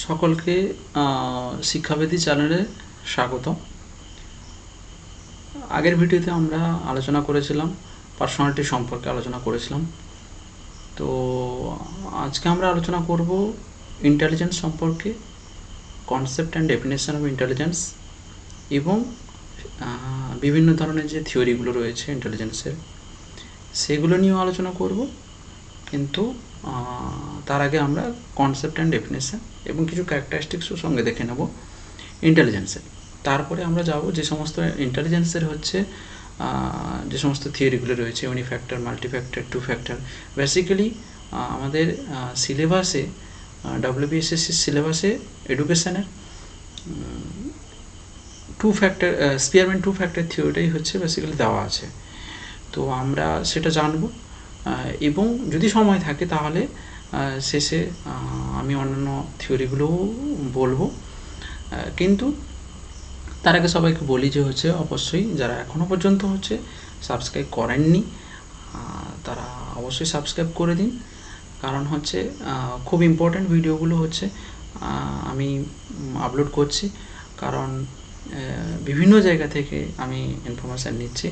সকলকে শিক্ষাবেদী চ্যানেলে স্বাগত। আগের ভিডিওতে আমরা আলোচনা করেছিলাম পার্সোনালিটি সম্পর্কে আলোচনা করেছিলাম। তো আজকে আমরা আলোচনা করব ইন্টেলিজেন্স সম্পর্কে, concept and definition of intelligence এবং বিভিন্ন ধরনের যে থিওরিগুলো রয়েছে ইন্টেলিজেন্সের সেগুলো নিয়েও আলোচনা করব। কিন্তু তার আগে আমরা কনসেপ্ট অ্যান্ড ডেফিনেশন এবং কিছু ক্যারেক্টারিস্টিক্সও সঙ্গে দেখে নেব ইন্টেলিজেন্সের। তারপরে আমরা যাব যে সমস্ত ইন্টেলিজেন্সের হচ্ছে যে সমস্ত থিওরিগুলো রয়েছে, unifactor, multifactor, two factor. Basically আমাদের সিলেবাসে, ডব্লিউবিএসএসসির সিলেবাসে এডুকেশানের two factor, Spearman two factor থিওরিটাই হচ্ছে বেসিক্যালি দেওয়া আছে। তো আমরা সেটা জানব এবং যদি সময় থাকে তাহলে শেষে আমি অন্যান্য থিওরিগুলোও বলবো। কিন্তু তার আগে সবাইকে বলি যে হচ্ছে অবশ্যই যারা এখনও পর্যন্ত হচ্ছে সাবস্ক্রাইব করেননি তারা অবশ্যই সাবস্ক্রাইব করে দিন, কারণ হচ্ছে খুব ইম্পর্ট্যান্ট ভিডিওগুলো হচ্ছে আমি আপলোড করছি, কারণ বিভিন্ন জায়গা থেকে আমি ইনফরমেশান নিচ্ছি,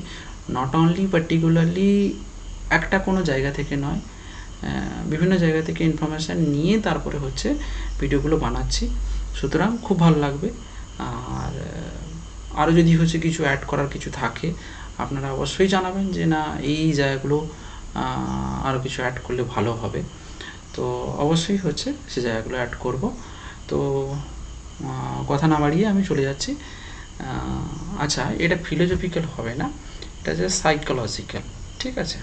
নট অনলি পার্টিকুলারলি একটা কোনো জায়গা থেকে নয়, বিভিন্ন জায়গা থেকে ইনফরমেশান নিয়ে তারপরে হচ্ছে ভিডিওগুলো বানাচ্ছি। সুতরাং খুব ভালো লাগবে। আর আরও যদি হচ্ছে কিছু অ্যাড করার কিছু থাকে আপনারা অবশ্যই জানাবেন যে না এই জায়গাগুলো আরও কিছু অ্যাড করলে ভালো হবে। তো অবশ্যই হচ্ছে সে জায়গাগুলো অ্যাড করব। তো কথা না বাড়িয়ে আমি চলে যাচ্ছি। আচ্ছা, এটা ফিলোজফিক্যাল হবে না, এটা যে সাইকোলজিক্যাল, ঠিক আছে?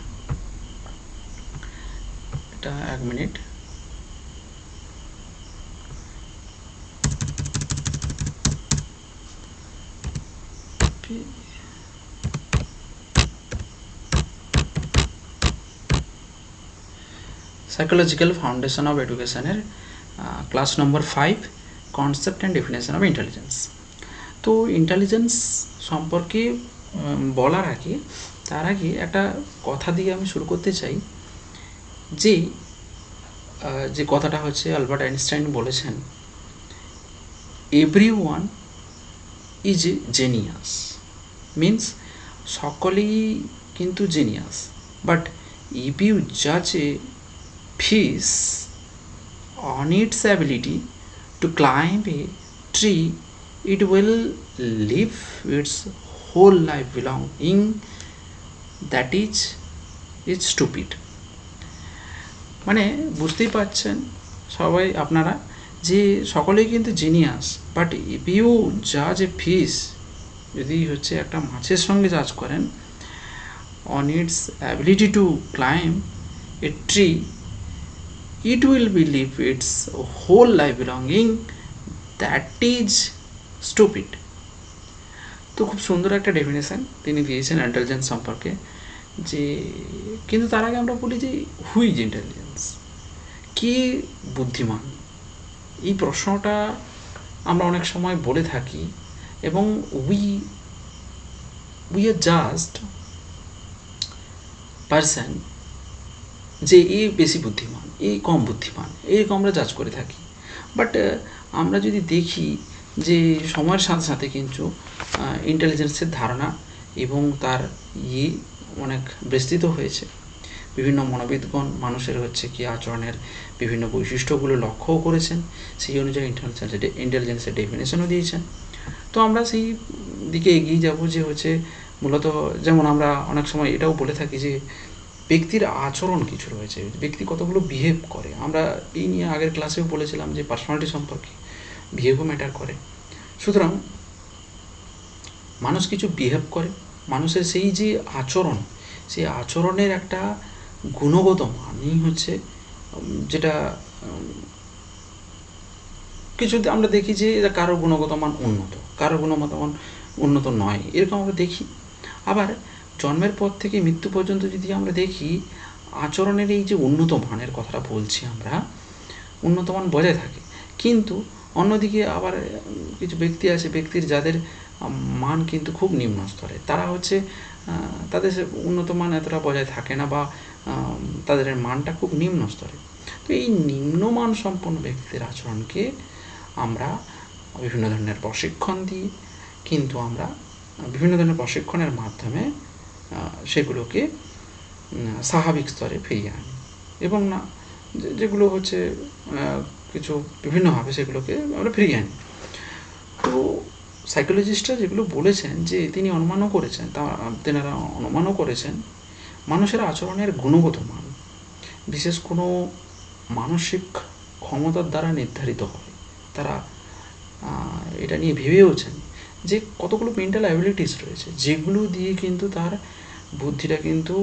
এটা এক মিনিট। সাইকোলজিক্যাল ফাউন্ডেশন অফ এডুকেশনের class number 5, concept and definition of intelligence. তো ইন্টেলিজেন্স সম্পর্কে বলার আগে তার আগে একটা কথা দিয়ে আমি শুরু করতে চাই, যে কথাটা হচ্ছে আলবার্ট আইনস্টাইন বলেছেন, everyone is a genius. Means সকলেই কিন্তু জেনিয়াস, বাট ইফ ইউ জাজ এ fish on its ability to climb a tree, it will live its whole life belonging that is it's stupid. মানে বুঝতেই পারছেন সবাই আপনারা যে সকলেই কিন্তু জিনিয়াস, বাট ইফ ইউ জাজ এ ফিশ, যদি হচ্ছে একটা মাছের সঙ্গে জাজ করেন, on it's ability to climb a tree, it will believe its whole life belonging that is stupid. তো খুব সুন্দর একটা ডেফিনেশন তিনি দিয়েছেন ইন্টেলিজেন্স সম্পর্কে। যে কিন্তু তার আগে আমরা বলি যে হু ইজ ইন্টেলিজেন্স, কে বুদ্ধিমান? এই প্রশ্নটা আমরা অনেক সময় বলে থাকি এবং উই আর জাস্ট পারসন যে এ বেশি বুদ্ধিমান, এ কম বুদ্ধিমান, এরকম আমরা জাজ করে থাকি। বাট আমরা যদি দেখি যে সময়ের সাথে সাথে কিন্তু ইন্টেলিজেন্সের ধারণা এবং তার অনেক বিস্তৃত হয়েছে। বিভিন্ন মনোবিদগণ মানুষের হচ্ছে কি আচরণের বিভিন্ন বৈশিষ্ট্যগুলো লক্ষ্যও করেছেন, সেই অনুযায়ী ইন্টেলিজেন্সের ডেফিনেশনও দিয়েছেন। তো আমরা সেই দিকে এগিয়ে যাব যে হচ্ছে মূলত, যেমন আমরা অনেক সময় এটাও বলে থাকি যে ব্যক্তির আচরণ কিছু রয়েছে, ব্যক্তি কতগুলো বিহেভ করে। আমরা এই নিয়ে আগের ক্লাসেও বলেছিলাম যে পার্সোনালিটি সম্পর্কে বিহেভও ম্যাটার করে। সুতরাং মানুষ কিছু বিহেভ করে, মানুষের সেই যে আচরণ, সেই আচরণের একটা গুণগত মানই হচ্ছে যেটা কিছুতে আমরা দেখি যে কারো গুণগত মান উন্নত, কারো গুণগত মান উন্নত নয়, এরকম আমরা দেখি। আবার জন্মের পর থেকে মৃত্যু পর্যন্ত যদি আমরা দেখি, আচরণের এই যে উন্নত মানের কথাটা বলছি আমরা, উন্নত মান বজায় থাকে। কিন্তু অন্যদিকে আবার কিছু ব্যক্তি আছে, ব্যক্তির যাদের মান কিন্তু খুব নিম্ন স্তরে, তারা হচ্ছে তাদের উন্নত মান এতটা বজায় থাকে না, বা তাদের মানটা খুব নিম্ন স্তরে। তো এই নিম্নমান সম্পন্ন ব্যক্তিদের আচরণকে আমরা বিভিন্ন ধরনের প্রশিক্ষণ দিই, কিন্তু আমরা বিভিন্ন ধরনের প্রশিক্ষণের মাধ্যমে সেগুলোকে স্বাভাবিক স্তরে ফিরিয়ে আনি, এবং না যেগুলো হচ্ছে কিছু বিভিন্নভাবে সেগুলোকে আমরা ফিরিয়ে আনি। তো সাইকোলজিস্টরা যেগুলো বলেছেন, যে তিনি অনুমানও করেছেন, তেনারা অনুমানও করেছেন মানুষের আচরণের গুণগত মান বিশেষ কোনো মানসিক ক্ষমতার দ্বারা নির্ধারিত হয়। তারা এটা নিয়ে ভেবেওছেন যে কতগুলো মেন্টাল অ্যাবিলিটিস রয়েছে, যেগুলো দিয়ে কিন্তু তার বুদ্ধিটা কিন্তু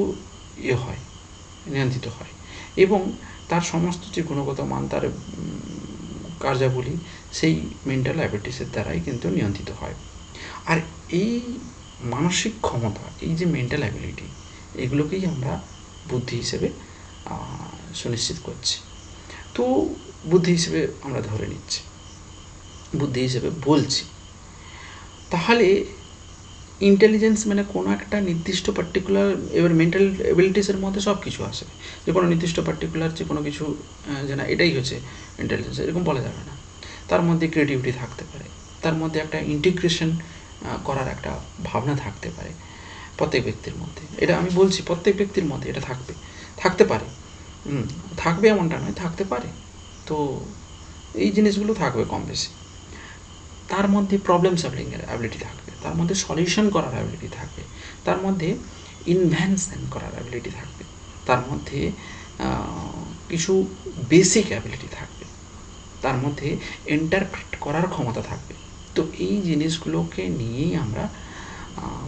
হয়, নিয়ন্ত্রিত হয়, এবং তার সমস্ত যে গুণগত মান, তার কার্যাবলী সেই মেন্টাল অ্যাবিলিটিসের দ্বারাই কিন্তু নিয়ন্ত্রিত হয়। আর এই মানসিক ক্ষমতা, এই যে মেন্টাল অ্যাবিলিটি, এগুলোকেই আমরা বুদ্ধি হিসেবে সুনিশ্চিত করছি। তো বুদ্ধি হিসেবে আমরা ধরে নিচ্ছি, বুদ্ধি হিসেবে বলছি। তাহলে ইন্টেলিজেন্স মানে কোনো একটা নির্দিষ্ট পার্টিকুলার, এবার মেন্টাল এবিলিটিসের মধ্যে সব কিছু আসে, যে কোনো নির্দিষ্ট পার্টিকুলার যে কোনো কিছু যে না এটাই হচ্ছে ইন্টেলিজেন্স, এরকম বলা যাবে না। তার মধ্যে ক্রিয়েটিভিটি থাকতে পারে, তার মধ্যে একটা ইন্টিগ্রেশন করার একটা ভাবনা থাকতে পারে প্রত্যেক ব্যক্তির মধ্যে। এটা আমি বলছি প্রত্যেক ব্যক্তির মধ্যে এটা থাকতে পারে, থাকবে এমনটা নয়, থাকতে পারে। তো এই জিনিসগুলো থাকবে কম বেশি। তার মধ্যে প্রবলেম সলভিংয়ের অ্যাবিলিটি থাকবে, তার মধ্যে সলিউশন করার অ্যাবিলিটি থাকবে, তার মধ্যে ইনভেনশন করার অ্যাবিলিটি থাকবে, তার মধ্যে কিছু বেসিক অ্যাবিলিটি থাকবে, তার মধ্যে ইন্টারপ্রেট করার ক্ষমতা থাকবে। তো এই জিনিসগুলোকে নিয়েই আমরা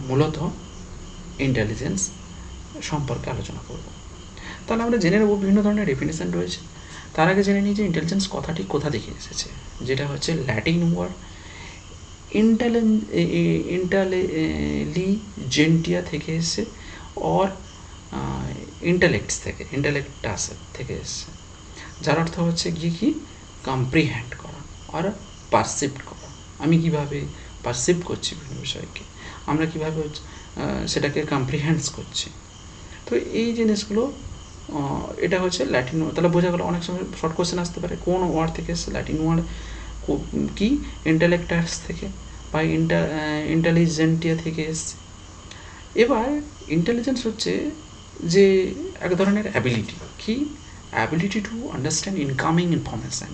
মূলত ইন্টেলিজেন্স সম্পর্কে আলোচনা করব। তাহলে আমরা জেনে নেব বিভিন্ন ধরনের ডেফিনেশন রয়েছে। তার আগে জেনে নিই যে ইন্টেলিজেন্স কথাটি কোথা থেকে এসেছে, যেটা হচ্ছে ল্যাটিন ওয়ার্ড ইন্টেলিজেন্টিয়া থেকে এসছে, অর ইন্টালেক্টস থেকে, ইন্টালেক্টাস থেকে এসছে, যার অর্থ হচ্ছে গিয়ে কি কম্প্রিহেন্ড করা আর পারসিভ করা। আমি কিভাবে পারসিভ করছি বিভিন্ন বিষয়কে, আমরা কিভাবে সেটাকে কম্প্রিহেন্ডস করছি। তো এই জিনিসগুলো, এটা হচ্ছে ল্যাটিন। তাহলে বোঝা গেল, অনেক সময় শর্ট কোশ্চেন আসতে পারে কোন ওয়ার্ড থেকে এসছে, ল্যাটিন ওয়ার্ড কি ইন্টালেক্টাস থেকে বা ইন্টেলিজেন্টিয়া থেকে এসছে। এবার ইন্টেলিজেন্স হচ্ছে যে এক ধরনের অ্যাবিলিটি, কি ability to understand incoming information.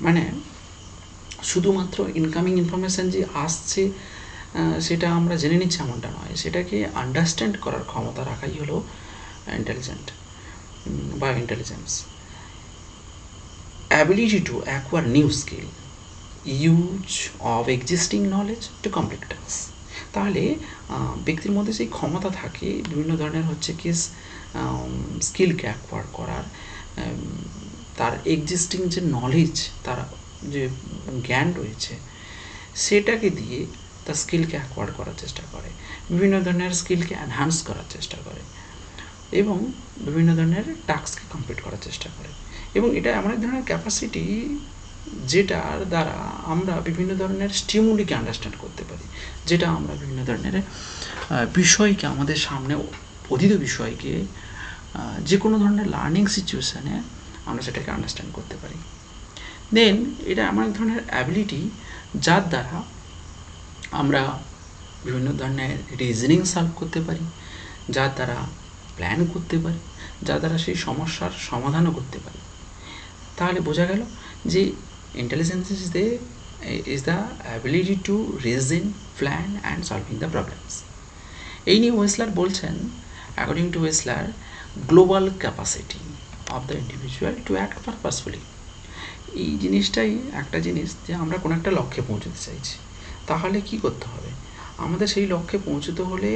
মানে শুধুমাত্র ইনকামিং ইনফরমেশান যে আসছে সেটা আমরা জেনে নিচ্ছি এমনটা নয়, সেটাকে আন্ডারস্ট্যান্ড করার ক্ষমতা রাখাই হলো ইন্টেলিজেন্ট বা intelligence. Ability to acquire new skill, use of existing knowledge to complete task. তাহলে ব্যক্তির মধ্যে সেই ক্ষমতা থাকে বিভিন্ন ধরনের হচ্ছে কি স্কিলকে অ্যাকোয়ার করার, তার এক্সিস্টিং যে নলেজ, তার যে জ্ঞান রয়েছে সেটাকে দিয়ে তার স্কিলকে অ্যাকোয়ার করার চেষ্টা করে, বিভিন্ন ধরনের স্কিলকে এনহান্স করার চেষ্টা করে, এবং বিভিন্ন ধরনের টাস্ককে কমপ্লিট করার চেষ্টা করে। এবং এটা এমন এক ধরনের ক্যাপাসিটি যেটার দ্বারা আমরা বিভিন্ন ধরনের স্টিমুলিকে আন্ডারস্ট্যান্ড করতে পারি, যেটা আমরা বিভিন্ন ধরনের বিষয়কে, আমাদের সামনে অধীত বিষয়কে, যে কোনো ধরনের লার্নিং সিচুয়েশানে আমরা সেটাকে আন্ডারস্ট্যান্ড করতে পারি। দেন এটা এমন এক ধরনের অ্যাবিলিটি যার দ্বারা আমরা বিভিন্ন ধরনের রিজনিং সলভ করতে পারি, যার দ্বারা প্ল্যান করতে পারি, যার দ্বারা সেই সমস্যার সমাধানও করতে পারি। তাহলে বোঝা গেল যে intelligence is the ability two reason, plan and solving the problems. এই নিয়ে ওয়েসলার বলছেন, according to ওয়েসলার, global capacity of the individual to act purposefully. এই জিনিসটাই একটা জিনিস, যে আমরা কোনো একটা লক্ষ্যে পৌঁছতে চাইছি, তাহলে কি করতে হবে, আমাদের সেই লক্ষ্যে পৌঁছতে হলে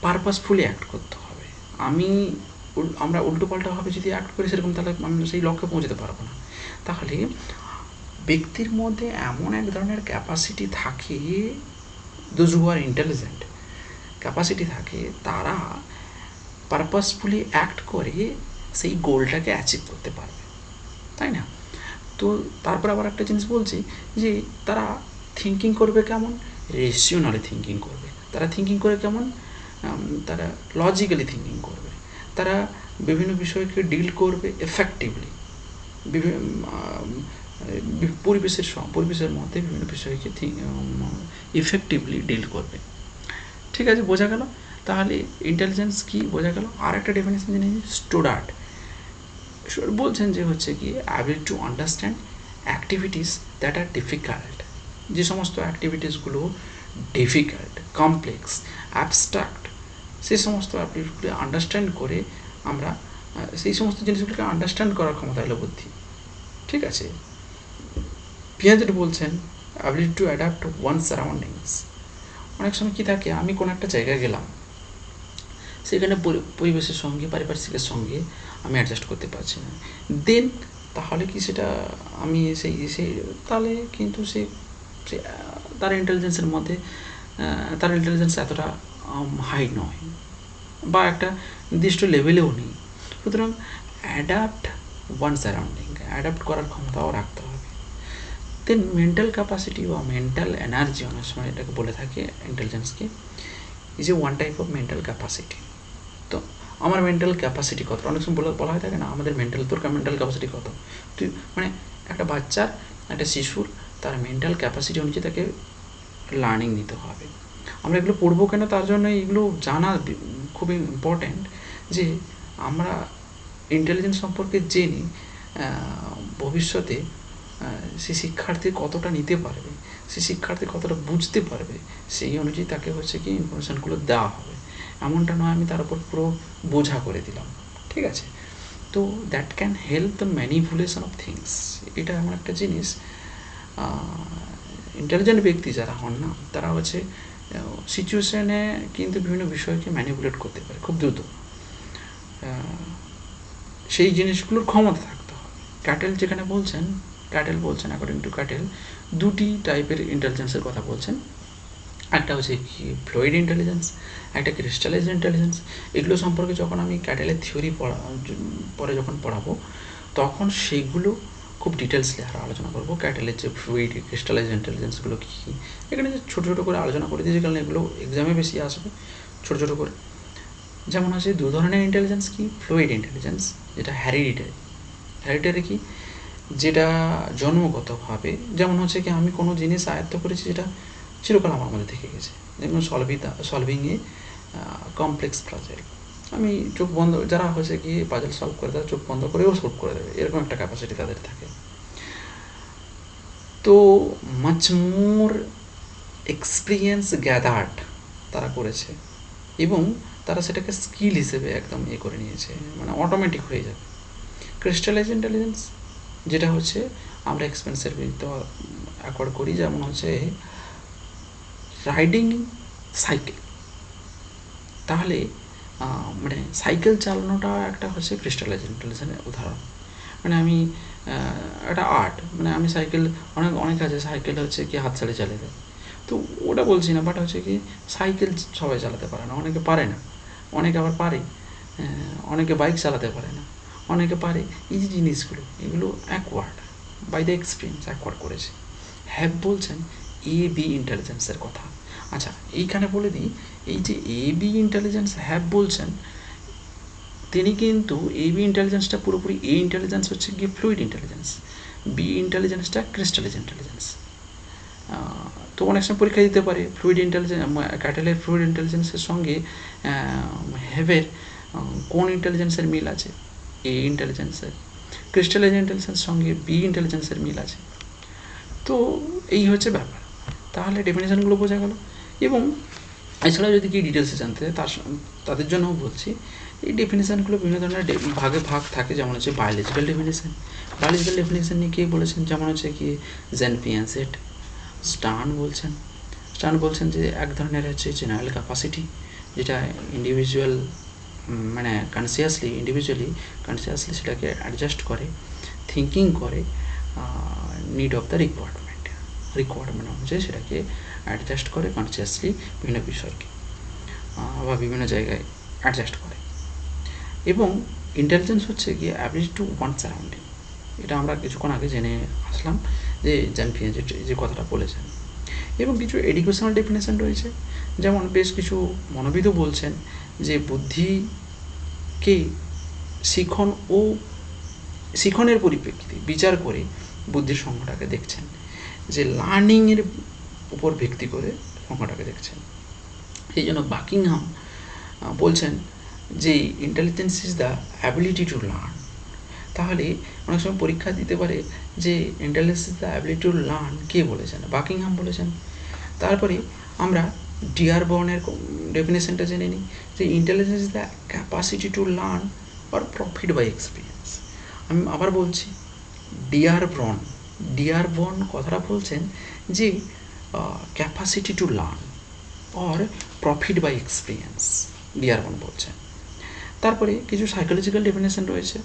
পারপাসফুলি অ্যাক্ট করতে হবে। আমরা উল্টোপাল্টাভাবে যদি অ্যাক্ট করি সেরকম, তাহলে আমরা সেই লক্ষ্যে পৌঁছতে পারবো না। তাহলে ব্যক্তির মধ্যে এমন এক ধরনের ক্যাপাসিটি থাকে, those who are intelligent, capacity থাকে, তারা পারপাসফুলি অ্যাক্ট করে সেই গোলটাকে অ্যাচিভ করতে পারবে, তাই না? তো তারপর আবার একটা জিনিস বলছি, যে তারা থিঙ্কিং করবে কেমন, রেশিওনালি থিঙ্কিং করবে। তারা থিঙ্কিং করে কেমন, তারা লজিক্যালি থিঙ্কিং করবে, তারা বিভিন্ন বিষয়কে ডিল করবে এফেক্টিভলি, পরিবেশের মধ্যে বিভিন্ন বিষয়কে ইফেক্টিভলি ডিল করবে। ঠিক আছে, বোঝা গেল। তাহলে ইন্টেলিজেন্স কি বোঝা গেল। আর একটা ডেফিনেশন জেনে নিই, স্টুডার্ট বলছেন যে হচ্ছে কি ability to understand activities that are difficult, যে সমস্ত অ্যাক্টিভিটিসগুলো ডিফিকাল্ট, কমপ্লেক্স, অ্যাবস্ট্রাক্ট, সেই সমস্ত অ্যাক্টিভিটিসগুলো আন্ডারস্ট্যান্ড করে আমরা সেই সমস্ত জিনিসগুলোকে আন্ডারস্ট্যান্ড করার ক্ষমতা হলো বুদ্ধি। ঠিক আছে, পিয়াজেট বলছেন ability to adapt one surroundings. অনেক সময় কী থাকে, আমি কোনো একটা জায়গায় গেলাম, সেখানে পরিবেশের সঙ্গে, পারিপার্শ্বিকের সঙ্গে আমি অ্যাডজাস্ট করতে পারছি না, দেন তাহলে কি সেটা আমি সেই তাহলে কিন্তু সে তার ইন্টেলিজেন্সের মধ্যে তার ইন্টেলিজেন্স এতটা হাই নয় বা একটা নির্দিষ্ট লেভেলেও নেই। সুতরাং অ্যাডাপ্ট ওয়ান সারাউন্ডিং, অ্যাডাপ্ট করার ক্ষমতাও রাখতে হবে। দেন মেন্টাল ক্যাপাসিটি বা মেন্টাল এনার্জি, অনেক সময় এটাকে বলে থাকে ইন্টেলিজেন্সকে, is a one type of mental capacity. তো আমার মেন্টাল ক্যাপাসিটি কত, অনেক সময় বলা হয়ে থাকে না, আমাদের তোর মেন্টাল ক্যাপাসিটি কত। তুই মানে একটা বাচ্চার, একটা শিশুর তার মেন্টাল ক্যাপাসিটি অনুযায়ী তাকে লার্নিং দিতে হবে। আমরা এগুলো পড়বো কেন, তার জন্য এগুলো জানা খুবই ইম্পর্ট্যান্ট, যে আমরা ইন্টেলিজেন্স সম্পর্কে জেনে ভবিষ্যতে সে শিক্ষার্থী কতটা নিতে পারবে, সে শিক্ষার্থী কতটা বুঝতে পারবে, সেই অনুযায়ী তাকে হচ্ছে কি ইনফরমেশানগুলো দেওয়া হবে। এমনটা নয় আমি তার উপর পুরো বোঝা করে দিলাম। ঠিক আছে, তো that can help the manipulation of things. এটা এমন একটা জিনিস, ইন্টেলিজেন্ট ব্যক্তি যারা হন না, তারা হচ্ছে সিচুয়েশানে কিন্তু বিভিন্ন বিষয়কে ম্যানিপুলেট করতে পারে খুব দ্রুত। সেই জিনিসগুলোর ক্ষমতা থাকতে হবে। ক্যাটেল যেখানে বলছেন, অ্যাকর্ডিং টু ক্যাটেল, দুটি টাইপের ইন্টেলিজেন্সের কথা বলছেন। একটা হচ্ছে কি ফ্লুইড ইন্টেলিজেন্স, একটা ক্রিস্টালাইজড ইন্টেলিজেন্স। এগুলো সম্পর্কে যখন আমি ক্যাটেলের থিওরি পরে যখন পড়াবো, তখন সেগুলো খুব ডিটেলসলি আরও আলোচনা করবো। ক্যাটেলের যে ফ্লুইড, ক্রিস্টালাইজড ইন্টেলিজেন্সগুলো কী কী, এখানে যে ছোটো ছোটো করে আলোচনা করে দিয়েছি, কারণ এগুলো এক্সামে বেশি আসবে ছোটো ছোটো করে। যেমন আছে দু ধরনের ইন্টেলিজেন্স, কি ফ্লুইড ইন্টেলিজেন্স, যেটা হেরিডিটারি কি, যেটা জন্মগতভাবে, যেমন হচ্ছে কি আমি কোনো জিনিস আয়ত্ত করেছি যেটা চিরকাল আমার মধ্যে থেকে গেছে। যেমন সলভিংয়ে কমপ্লেক্স পাজেল, আমি চোখ বন্ধ, যারা হচ্ছে কি পাজেল সলভ করে তারা চোখ বন্ধ করেও সলভ করে দেবে, এরকম একটা ক্যাপাসিটি তাদের থাকে। তো মাচ মোর এক্সপিরিয়েন্স গ্যাদার্ড তারা করেছে, এবং তারা সেটাকে স্কিল হিসেবে একদম করে নিয়েছে, মানে অটোমেটিক হয়ে যাবে। ক্রিস্টালাইজ ইন্টেলিজেন্স, যেটা হচ্ছে আমরা এক্সপেরিয়েন্সের ভিত্তিতে অ্যাকোয়ার্ড করি, যেমন হচ্ছে রাইডিং সাইকেল। তাহলে মানে সাইকেল চালানোটা একটা হচ্ছে ক্রিস্টালাইজ ইন্টেলিজেন্সের উদাহরণ। মানে আমি একটা আর্ট, মানে আমি সাইকেল, অনেক আছে সাইকেল হচ্ছে কি হাত ছাড়ে চালিয়ে দেয়, তো ওটা বলছি না, বাট হচ্ছে কি সাইকেল সবাই চালাতে পারে না, অনেকে পারে না, অনেকে আবার পারে, অনেকে বাইক চালাতে পারে না, অনেকে পারে। এই যে জিনিসগুলো, এগুলো acquired by the experience, acquired করেছে। হ্যাভ বলছেন বি ইন্টেলিজেন্সের কথা। আচ্ছা, এইখানে বলে দিই, এই যে বি ইন্টেলিজেন্স হ্যাভ বলছেন, তিনি কিন্তু বি ইন্টেলিজেন্সটা পুরোপুরি, ইন্টেলিজেন্স হচ্ছে গিয়ে ফ্লুইড ইন্টেলিজেন্স, বি ইন্টেলিজেন্সটা ক্রিস্টালাইজ ইন্টেলিজেন্স। তো অনেক সময় পরীক্ষা দিতে পারে ফ্লুইড ইন্টেলিজেন্স, ক্যাটেলের ফ্লুইড ইন্টেলিজেন্সের সঙ্গে হ্যাভের কোন ইন্টেলিজেন্সের মিল আছে, ইন্টেলিজেন্সের। ক্রিস্টালাইজ ইন্টেলিজেন্সের সঙ্গে বি ইন্টেলিজেন্সের মিল আছে। তো এই হচ্ছে ব্যাপার। তাহলে ডেফিনেশানগুলো বোঝা গেল। এবং এছাড়াও যদি কি ডিটেলসে জানতে চায় তাদের জন্যও বলছি, এই ডেফিনেশানগুলো বিভিন্ন ধরনের ভাগ থাকে। যেমন হচ্ছে বায়োলজিক্যাল ডেফিনেশান নিয়ে কে বলেছেন, যেমন হচ্ছে কি জেন পিয়াজেট। স্টার্ন বলছেন যে এক ধরনের হচ্ছে জেনারেল ক্যাপাসিটি, যেটা ইন্ডিভিজুয়ালি কনসিয়াসলি সেটাকে অ্যাডজাস্ট করে, থিঙ্কিং করে নিড অফ দ্য রিকোয়ারমেন্ট অনুযায়ী সেটাকে অ্যাডজাস্ট করে কনসিয়াসলি বিভিন্ন বিষয়কে বা বিভিন্ন জায়গায় অ্যাডজাস্ট করে। এবং ইন্টেলিজেন্স হচ্ছে গিয়ে অ্যাবিলিটি টু ওয়ান সারাউন্ডিং। এটা আমরা কিছুক্ষণ আগে জেনে আসলাম যে জেন পিয়াজেট যে কথাটা বলেছেন। এবং কিছু এডুকেশনাল ডেফিনেশন রয়েছে, যেমন বেশ কিছু মনোবিদও বলছেন যে বুদ্ধিকে শিখন ও শিখনের পরিপ্রেক্ষিতে বিচার করে বুদ্ধির সংজ্ঞাটাকে দেখছেন, যে লার্নিংয়ের উপর ভিত্তি করে সংজ্ঞাটাকে দেখছেন। সেই জন্য বাকিংহাম বলছেন যে intelligence is the ability to learn. তাহলে অনেক সময় পরীক্ষা দিতে পারে যে intelligence is the ability to learn, কে বলেছেন? বাকিংহাম বলেছেন। তারপরে আমরা ডিয়ারবর্নের ডেফিনেশনটা জেনে নিই, যে intelligence is the capacity to learn or profit by experience. আমি আবার বলছি, ডিয়ারবর্ন কথাটা বলছেন যে capacity to learn or profit by experience, Dearborn বলছেন। তারপরে কিছু সাইকোলজিক্যাল ডেফিনেশন রয়েছে,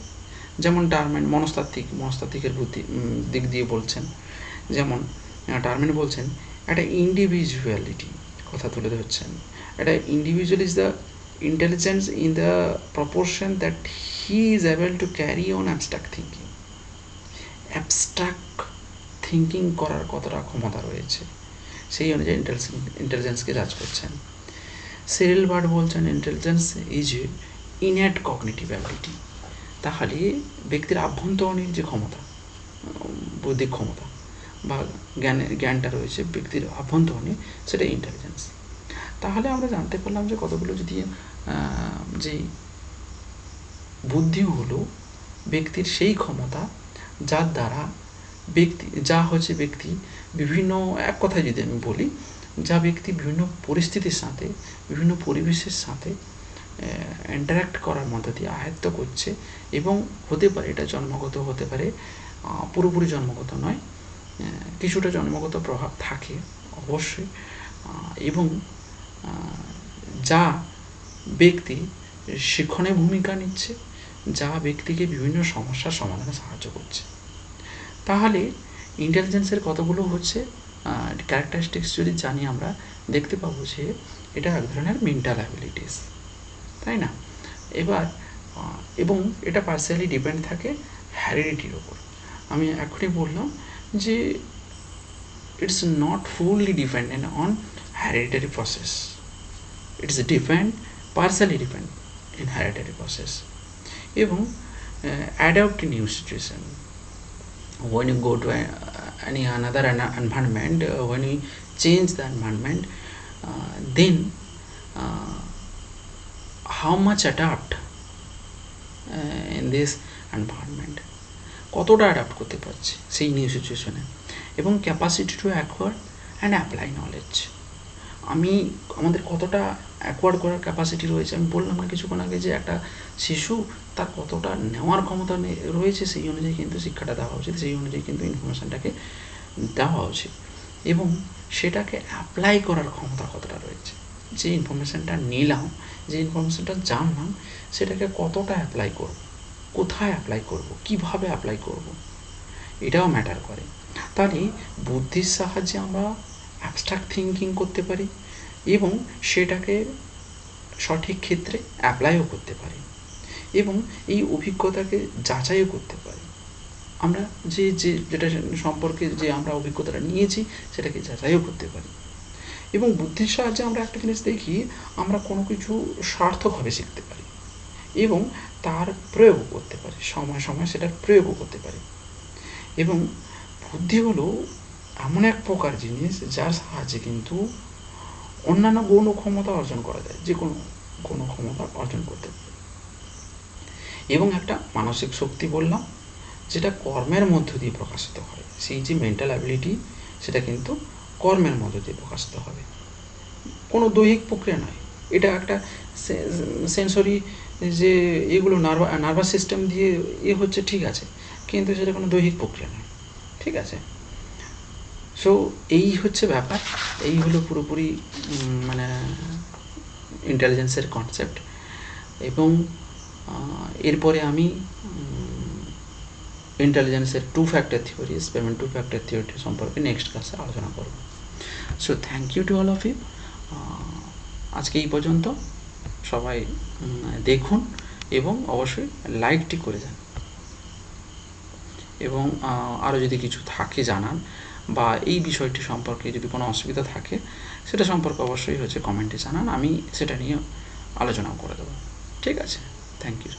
যেমন টার্মেন মনস্তাত্ত্বিকের দিক দিয়ে বলছেন। যেমন টার্মেন বলছেন একটা ইন্ডিভিজুয়ালিটি কথা তুলে ধরছেন। একটা individual is the intelligence in the proportion that he is able to carry on abstract thinking করার কতটা ক্ষমতা রয়েছে, সেই অনুযায়ী ইন্টেলিজেন্সকে জাজ করছেন। সিরিল বার্ড বলছেন ইন্টেলিজেন্স ইজ ইনএট কগনিটিভ অ্যাবিলিটি। তাহলে ব্যক্তির আভ্যন্তরীণ যে ক্ষমতা, বৌদ্ধিক ক্ষমতা বা জ্ঞানটা রয়েছে ব্যক্তির আভ্যন্তরীণ, সেটা ইন্টেলিজেন্স। তাহলে আমরা জানতে পারলাম যে কতগুলো যদি যে বুদ্ধি হলো ব্যক্তির সেই ক্ষমতা যার দ্বারা ব্যক্তি বিভিন্ন, এক কথায় যদি আমি বলি, যা ব্যক্তি বিভিন্ন পরিস্থিতির সাথে, বিভিন্ন পরিবেশের সাথে ইন্টারাক্ট করার মধ্য দিয়ে আয়ত্ত করছে। এবং হতে পারে এটা জন্মগত, হতে পারে পুরোপুরি জন্মগত নয়, কিছুটা জন্মগত প্রভাব থাকে অবশ্যই। এবং যা ব্যক্তি শিক্ষণে ভূমিকা নিচ্ছে, যা ব্যক্তিকে বিভিন্ন সমস্যার সমাধানে সাহায্য করছে। তাহলে ইন্টেলিজেন্সের কতগুলো হচ্ছে ক্যারেক্টারিস্টিক্স যদি জানি, আমরা দেখতে পাবো যে এটা এক ধরনের মেন্টাল অ্যাবিলিটিস, তাই না? এবার এবং এটা পার্সিয়ালি ডিপেন্ড থাকে হ্যারিডিটির ওপর। আমি এখনই বললাম যে it's not fully dependent on hereditary process. It is partially depend in hereditary process. এবং adapt to new situation. When you go to another environment, when you change the environment, then how much adapt in this environment, কতটা adapt করতে পারছি সেই new সিচুয়েশনে, এবং capacity to acquire and apply knowledge, আমাদের কতটা acquired করার capacity রয়েছে। আমি বললাম না কিছুক্ষণ আগে যে একটা শিশু তার কতটা নেওয়ার ক্ষমতা রয়েছে, সেই অনুযায়ী কিন্তু শিক্ষাটা দেওয়া উচিত, সেই অনুযায়ী কিন্তু ইনফরমেশানটাকে দেওয়া উচিত, এবং সেটাকে অ্যাপ্লাই করার ক্ষমতা কতটা রয়েছে। যে ইনফরমেশানটা নিলাম, যে ইনফরমেশানটা জানলাম, সেটাকে কতটা অ্যাপ্লাই করব, কোথায় অ্যাপ্লাই করব, কিভাবে অ্যাপ্লাই করব, এটাও ম্যাটার করে। তাহলে বুদ্ধির সাহায্যে আমরা অ্যাবস্ট্রাক্ট থিঙ্কিং করতে পারি এবং সেটাকে সঠিক ক্ষেত্রে অ্যাপ্লাইও করতে পারি, এবং এই অভিজ্ঞতাকে যাচাইও করতে পারি। আমরা যেটা সম্পর্কে যে আমরা অভিজ্ঞতাটা নিয়েছি সেটাকে যাচাইও করতে পারি। এবং বুদ্ধির সাহায্যে আমরা একটা জিনিস দেখি, আমরা কোনো কিছু সার্থকভাবে শিখতে পারি এবং তার প্রয়োগও করতে পারি, সময় সময় সেটার প্রয়োগও করতে পারি। এবং বুদ্ধি হলো এমন এক প্রকার জিনিস যার সাহায্যে কিন্তু অন্যান্য গৌণ ক্ষমতা অর্জন করা যায়, যে কোনো গৌণ ক্ষমতা অর্জন করতে পারে। এবং একটা মানসিক শক্তি বললাম, যেটা কর্মের মধ্য দিয়ে প্রকাশিত হয়। সেই যে মেন্টাল অ্যাবিলিটি, সেটা কিন্তু কর্মের মধ্য দিয়ে প্রকাশিত হবে, কোনো দৈহিক প্রক্রিয়া নয়। এটা একটা সেন্সরি, যে এগুলো নার্ভাস সিস্টেম দিয়ে হচ্ছে, ঠিক আছে, কিন্তু সেটা কোনো দৈহিক প্রক্রিয়া নয়, ঠিক আছে। সো এই হচ্ছে ব্যাপার, এই হলো পুরোপুরি মানে ইন্টেলিজেন্সের কনসেপ্ট। এবং এরপরে আমি ইন্টেলিজেন্সের 2 factor theory, experiment 2 factor theory সম্পর্কে নেক্সট ক্লাসে আলোচনা করব। So thank you to all of you. আজকে এই পর্যন্ত, সবাই দেখুন এবং অবশ্যই লাইকটি করে যান, এবং আরও যদি কিছু থাকে জানান বা এই বিষয়টি সম্পর্কে যদি কোনো অসুবিধা থাকে, সেটা সম্পর্কে অবশ্যই কমেন্টে জানান, আমি সেটা নিয়ে আলোচনা করে দেবো। ঠিক আছে, থ্যাংক ইউ।